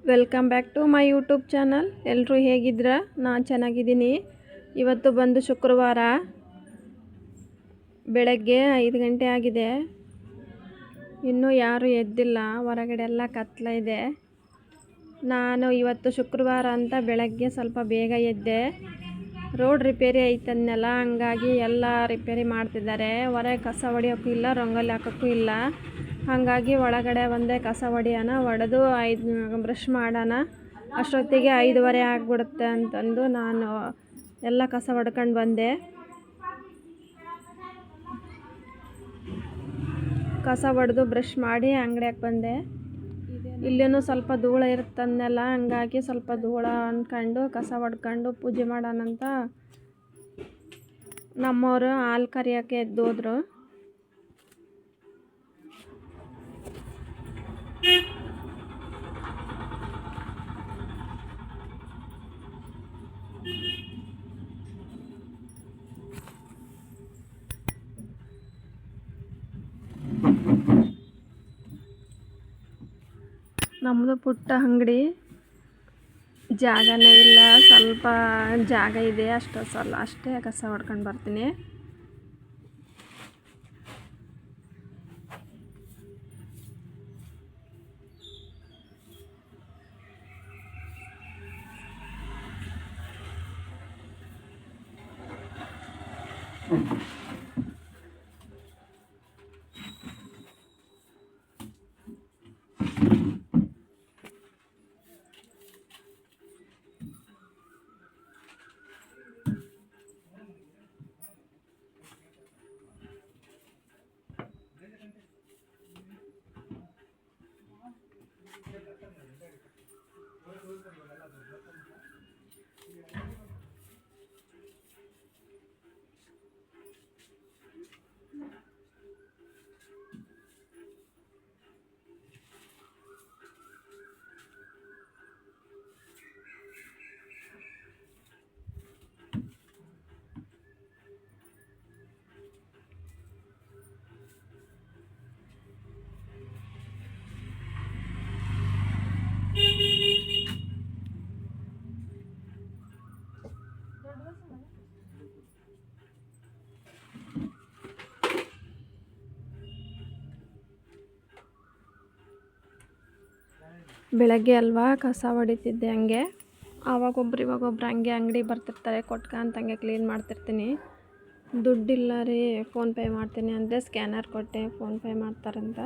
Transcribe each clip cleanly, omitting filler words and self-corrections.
Welcome back to my YouTube channel. ಎಲ್ಲರೂ ಹೇಗಿದ್ದೀರಾ? ನಾನು ಚೆನ್ನಾಗಿದ್ದೀನಿ. ಇವತ್ತು ಬಂದು ಶುಕ್ರವಾರ, ಬೆಳಗ್ಗೆ 5 ಗಂಟೆ ಆಗಿದೆ. ಇನ್ನೂ ಯಾರೂ ಎದ್ದಿಲ್ಲ, ಹೊರಗಡೆ ಎಲ್ಲ ಕತ್ಲ ಇದೆ. ನಾನು ಇವತ್ತು ಶುಕ್ರವಾರ ಅಂತ ಬೆಳಗ್ಗೆ ಸ್ವಲ್ಪ ಬೇಗ ಎದ್ದೆ. ರೋಡ್ ರಿಪೇರಿ ಐತನ್ನೆಲ್ಲ, ಹಂಗಾಗಿ ಎಲ್ಲ ರಿಪೇರಿ ಮಾಡ್ತಿದ್ದಾರೆ. ಹೊರಗೆ ಕಸ ಹೊಡಿಯೋಕ್ಕೂ ಇಲ್ಲ, ರಂಗೋಲಿ ಹಾಕೋಕ್ಕೂ ಇಲ್ಲ. ಹಾಗಾಗಿ ಒಳಗಡೆ ಒಂದೇ ಕಸ ಹೊಡೆದು 5 ಬ್ರಷ್ ಮಾಡೋಣ, ಅಷ್ಟೊತ್ತಿಗೆ 5:15 ಆಗಿಬಿಡುತ್ತೆ ಅಂತಂದು ನಾನು ಎಲ್ಲ ಕಸ ಹೊಡ್ಕೊಂಡು ಬಂದೆ. ಕಸ ಹೊಡೆದು ಬ್ರಷ್ ಮಾಡಿ ಅಂಗಡಿಯಾಗ ಬಂದೆ. ಇಲ್ಲೇನೂ ಸ್ವಲ್ಪ ಧೂಳು ಇರುತ್ತನ್ನೆಲ್ಲ, ಹಂಗಾಗಿ ಸ್ವಲ್ಪ ಧೂಳು ಅಂದ್ಕೊಂಡು ಕಸ ಹೊಡ್ಕೊಂಡು ಪೂಜೆ ಮಾಡೋಣಂತ ನಮ್ಮವರು ಹಾಲು ಕರಿಯೋಕ್ಕೆ ಎದ್ದೋದ್ರು. ನಮ್ಮದು ಪುಟ್ಟ ಅಂಗಡಿ, ಜಾಗನೇ ಇಲ್ಲ, ಸ್ವಲ್ಪ ಜಾಗ ಇದೆ, ಅಷ್ಟೇ ಕಸ ಹೊಡ್ಕೊಂಡು ಬರ್ತೀನಿ. ಬೆಳಗ್ಗೆ ಅಲ್ವಾ ಕಸ ಹೊಡಿತಿದ್ದೆ, ಹಂಗೆ ಇವಾಗೊಬ್ರು ಹಂಗೆ ಅಂಗಡಿ ಬರ್ತಿರ್ತಾರೆ, ಕೊಟ್ಕೊಂತ ಹಂಗೆ ಕ್ಲೀನ್ ಮಾಡ್ತಿರ್ತೀನಿ. ದುಡ್ಡಿಲ್ಲ ರೀ, ಫೋನ್ಪೇ ಮಾಡ್ತೀನಿ ಅಂದರೆ ಸ್ಕ್ಯಾನರ್ ಕೊಟ್ಟೆ ಫೋನ್ಪೇ ಮಾಡ್ತಾರಂತ.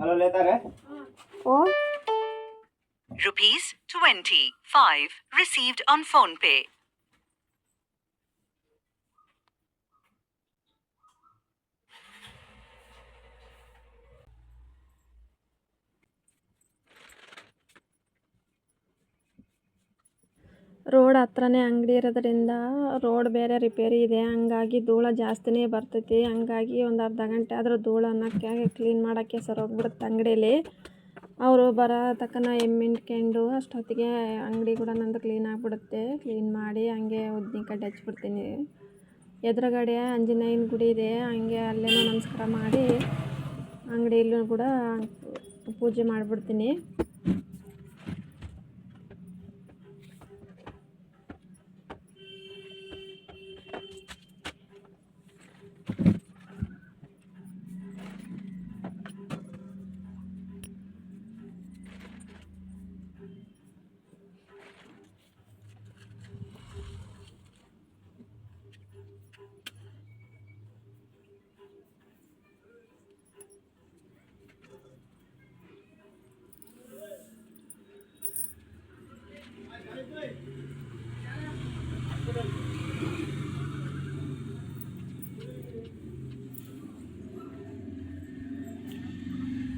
हेलो लेता है ಓ ₹25 received on PhonePe. ರೋಡ್ ಹತ್ರನೇ ಅಂಗಡಿ ಇರೋದ್ರಿಂದ ರೋಡ್ ಬೇರೆ ರಿಪೇರಿ ಇದೆ, ಹಂಗಾಗಿ ಧೂಳು ಜಾಸ್ತಿನೇ ಬರ್ತೈತಿ. ಹಂಗಾಗಿ ಒಂದು ಅರ್ಧ ಗಂಟೆ ಆದರೂ ಧೂಳು ಅನ್ನೋಕ್ಕೆ ಕ್ಲೀನ್ ಮಾಡೋಕ್ಕೆ ಸರೋಗ್ಬಿಡುತ್ತೆ ಅಂಗಡೀಲಿ. ಅವರು ಬರೋ ತಕ್ಕನ ಎಮ್ಮಿಂಡ್ಕೊಂಡು ಅಷ್ಟೊತ್ತಿಗೆ ಅಂಗಡಿ ಕೂಡ ನಂದು ಕ್ಲೀನ್ ಆಗಿಬಿಡುತ್ತೆ. ಕ್ಲೀನ್ ಮಾಡಿ ಹಂಗೆ ಉದ್ದಿನ ಕಡ್ಡಿ ಹಚ್ಬಿಡ್ತೀನಿ. ಎದುರುಗಡೆ ಆಂಜನೇಯನ ಗುಡಿ ಇದೆ, ಹಂಗೆ ಅಲ್ಲೇನೋ ನಮಸ್ಕಾರ ಮಾಡಿ ಅಂಗಡಿಯಲ್ಲೂ ಕೂಡ ಪೂಜೆ ಮಾಡಿಬಿಡ್ತೀನಿ.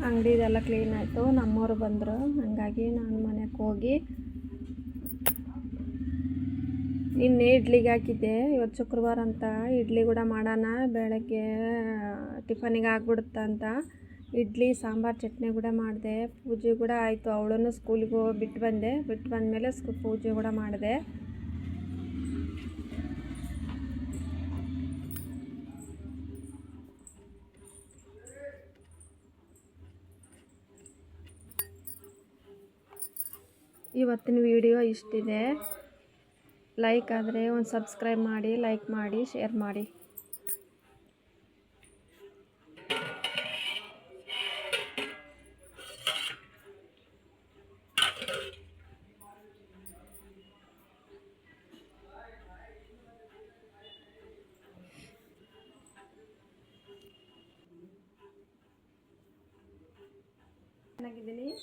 ಅಂಗಡಿದೆಲ್ಲ ಕ್ಲೀನ್ ಆಯಿತು. ನಮ್ಮವರು ಬಂದರು, ಹಾಗಾಗಿ ನಾನು ಮನೆಗೆ ಹೋಗಿ ನಿನ್ನೆ ಇಡ್ಲಿಗೆ ಹಾಕಿದ್ದೆ. ಇವತ್ತು ಶುಕ್ರವಾರ ಅಂತ ಇಡ್ಲಿ ಕೂಡ ಮಾಡೋಣ, ಬೆಳಗ್ಗೆ ಟಿಫನಿಗೆ ಆಗ್ಬಿಡುತ್ತೆ ಅಂತ ಇಡ್ಲಿ ಸಾಂಬಾರು ಚಟ್ನಿ ಕೂಡ ಮಾಡಿದೆ. ಪೂಜೆ ಕೂಡ ಆಯಿತು. ಅವಳನ್ನು ಸ್ಕೂಲಿಗೆ ಬಿಟ್ಟು ಬಂದಮೇಲೆ ಪೂಜೆ ಕೂಡ ಮಾಡಿದೆ. ಇವತ್ತಿನ ವಿಡಿಯೋ ಇಷ್ಟಿದೆ. ಲೈಕ್ ಆದರೆ ಒಂದು ಸಬ್ಸ್ಕ್ರೈಬ್ ಮಾಡಿ, ಲೈಕ್ ಮಾಡಿ, ಶೇರ್ ಮಾಡಿ. ಚೆನ್ನಾಗಿದ್ದೀನಿ.